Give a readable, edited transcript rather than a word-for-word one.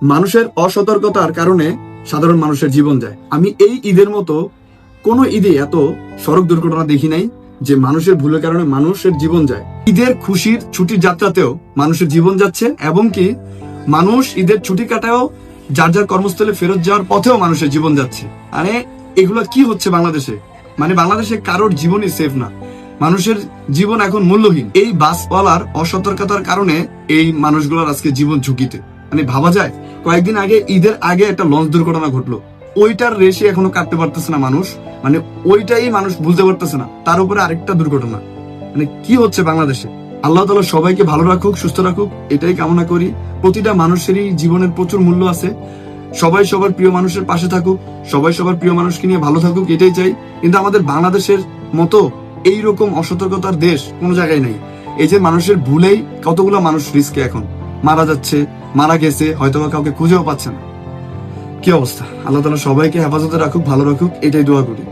মানুষের অসতর্কতার কারণে সাধারণ মানুষের জীবন যায়। আমি এই ঈদের মতো কোনো ঈদে এত সড়ক দুর্ঘটনা দেখি নাই যে মানুষের ভুলের কারণে মানুষের জীবন যায়। ঈদের খুশির ছুটির যাত্রাতেও মানুষের জীবন যাচ্ছে, এবং কি মানুষ ঈদের ছুটি কাটাও যার যার কর্মস্থলে ফেরত যাওয়ার পথেও মানুষের জীবন যাচ্ছে। মানে এগুলো কি হচ্ছে বাংলাদেশে? মানে বাংলাদেশে কারোর জীবনই সেফ না, মানুষের জীবন এখন মূল্যহীন। এই বাসওয়ালার অসতর্কতার কারণে এই মানুষগুলোর আজকে জীবন ঝুঁকিতে। মানে ভাবা যায়, কয়েকদিন আগে ঈদের আগে একটা লঞ্চ দুর্ঘটনা ঘটলো, ওইটার রেশে এখনো কাটতে পারতেছে না মানুষ। মানে ওইটাই মানুষ ভুলতে পারতেছে না, তার উপরে আরেকটা দুর্ঘটনা। মানে কি হচ্ছে বাংলাদেশে? আল্লাহ তাআলা সবাইকে ভালো রাখুক, সুস্থ রাখুক, এটাই কামনা করি। প্রতিটা মানুষেরই জীবনের প্রচুর মূল্য আছে, সবাই সবার প্রিয় মানুষের পাশে থাকুক, সবাই সবার প্রিয় মানুষকে নিয়ে ভালো থাকুক, এটাই চাই। কিন্তু আমাদের বাংলাদেশের মতো এইরকম অসতর্কতার দেশ কোনো জায়গায় নাই। এই যে মানুষের ভুলেই কতগুলো মানুষ রিস্কে এখন মারা যাচ্ছে, মারা গেছে, হয়তোবা কাউকে খুঁজেও পাচ্ছে না। কি অবস্থা? আল্লাহ তাআলা সবাইকে হেফাজতে রাখুক, ভালো রাখুক, এটাই দোয়া করি।